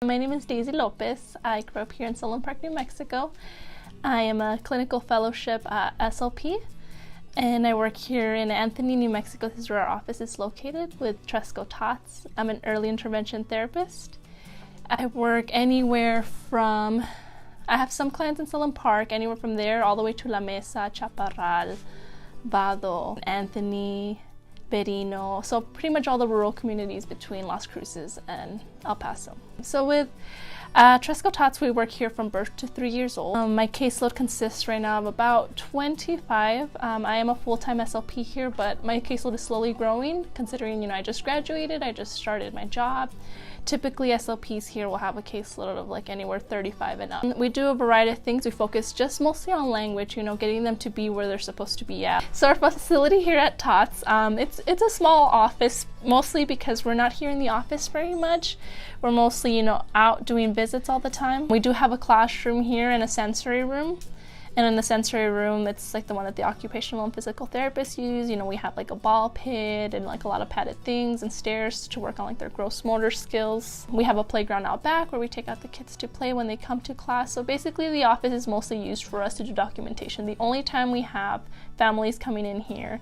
My name is Daisy Lopez. I grew up here in Solon Park, New Mexico. I am a clinical fellowship at SLP, and I work here in Anthony, New Mexico. This is where our office is located with Tresco Tots. I'm an early intervention therapist. I work anywhere from, I have some clients in Solon Park, anywhere from there all the way to La Mesa, Chaparral, Vado, Anthony, Berino, so pretty much all the rural communities between Las Cruces and El Paso. So with Tresco Tots, we work here from birth to 3 years old. My caseload consists right now of about 25. I am a full-time SLP here, but my caseload is slowly growing considering, I just graduated, I just started my job. Typically SLPs here will have a caseload of like anywhere 35 and up. We do a variety of things. We focus just mostly on language, getting them to be where they're supposed to be at. So our facility here at Tots, it's a small office, mostly because we're not here in the office very much. We're mostly, out doing visits all the time. We do have a classroom here and a sensory room. And in the sensory room, it's like the one that the occupational and physical therapists use. We have like a ball pit and like a lot of padded things and stairs to work on like their gross motor skills. We have a playground out back where we take out the kids to play when they come to class. So basically the office is mostly used for us to do documentation. The only time we have families coming in here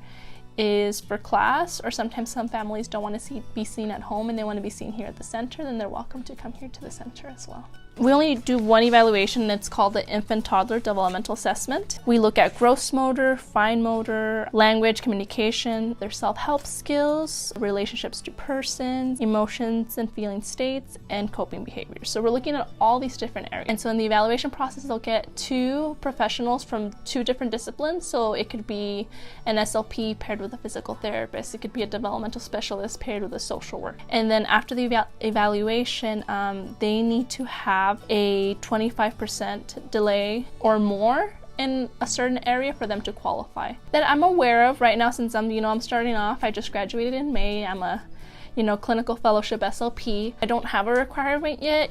is for class, or sometimes some families don't want to be seen at home and they want to be seen here at the center, then they're welcome to come here to the center as well. We only do one evaluation, and it's called the Infant-Toddler Developmental Assessment. We look at gross motor, fine motor, language, communication, their self-help skills, relationships to persons, emotions and feeling states, and coping behaviors. So we're looking at all these different areas. And so in the evaluation process, they'll get 2 professionals from 2 different disciplines. So it could be an SLP paired with a physical therapist. It could be a developmental specialist paired with a social worker. And then after the evaluation, they need to have a 25% delay or more in a certain area for them to qualify. That I'm aware of right now, since I'm starting off. I just graduated in May. I'm a clinical fellowship SLP. I don't have a requirement yet.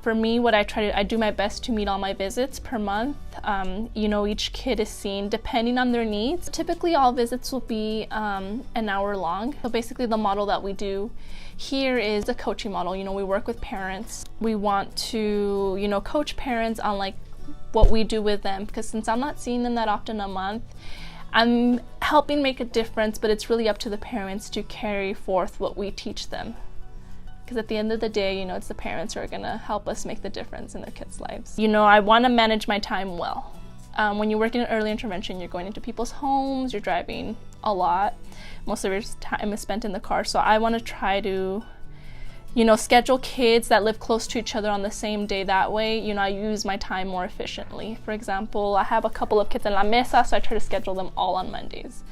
For me, I do my best to meet all my visits per month. Each kid is seen depending on their needs. Typically all visits will be an hour long. So basically the model that we do here is the coaching model. We work with parents. We want to, coach parents on like what we do with them, because since I'm not seeing them that often a month, I'm helping make a difference, but it's really up to the parents to carry forth what we teach them. Because at the end of the day, it's the parents who are going to help us make the difference in their kids' lives. I want to manage my time well. When you work in early intervention, you're going into people's homes, you're driving a lot. Most of your time is spent in the car, so I want to try to schedule kids that live close to each other on the same day. That way, I use my time more efficiently. For example, I have a couple of kids in La Mesa, so I try to schedule them all on Mondays.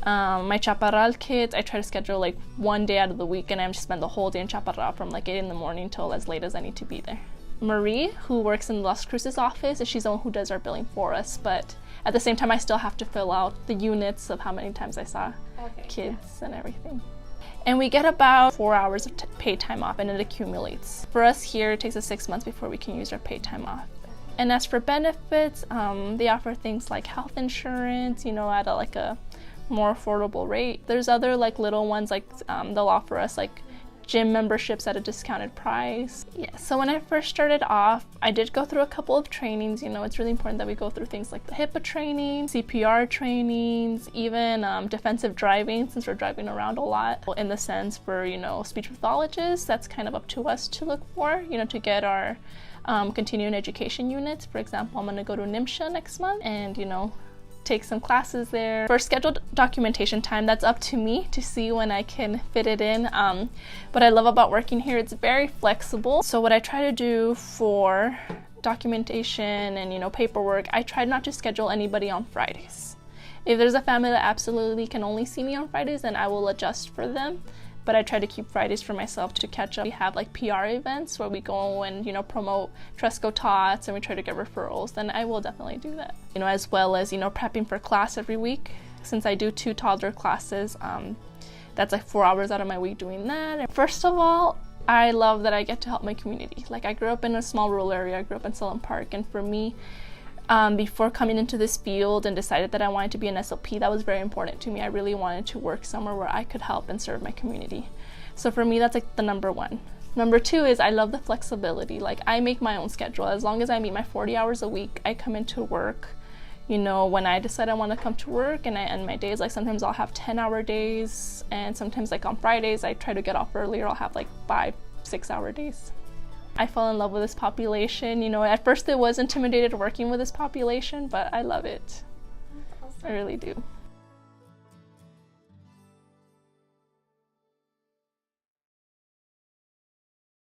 My Chaparral kids, I try to schedule like one day out of the week, and I just spend the whole day in Chaparral from like 8 in the morning till as late as I need to be there. Marie, who works in Las Cruces office, she's the one who does our billing for us, but at the same time, I still have to fill out the units of how many times I saw kids and everything. And we get about 4 hours of paid time off, and it accumulates. For us here, it takes us 6 months before we can use our paid time off. And as for benefits, they offer things like health insurance, at a more affordable rate. There's other like little ones, like they'll offer us like gym memberships at a discounted price. Yeah, so when I first started off, I did go through a couple of trainings. It's really important that we go through things like the HIPAA training, CPR trainings, even defensive driving, since we're driving around a lot. In the sense for, speech pathologists, that's kind of up to us to look for, to get our continuing education units. For example, I'm going to go to NIMSHA next month and, take some classes there. For scheduled documentation time, that's up to me to see when I can fit it in. What I love about working here, it's very flexible. So what I try to do for documentation and paperwork, I try not to schedule anybody on Fridays. If there's a family that absolutely can only see me on Fridays, then I will adjust for them. But I try to keep Fridays for myself to catch up. We have like PR events where we go and promote Tresco Tots, and we try to get referrals. Then I will definitely do that. As well as prepping for class every week. Since I do 2 toddler classes, that's like 4 hours out of my week doing that. And first of all, I love that I get to help my community. Like, I grew up in a small rural area. I grew up in Solon Park, and for me, before coming into this field and decided that I wanted to be an SLP, that was very important to me. I really wanted to work somewhere where I could help and serve my community. So for me, that's like the number one Number 2 is I love the flexibility. Like, I make my own schedule. As long as I meet my 40 hours a week, I come into work. You know, when I decide I want to come to work and I end my days, like sometimes I'll have 10-hour days, and sometimes like on Fridays I try to get off earlier. I'll have like 5-6 hour days. I fell in love with this population. You know, at first it was intimidated working with this population, but I love it. I really do.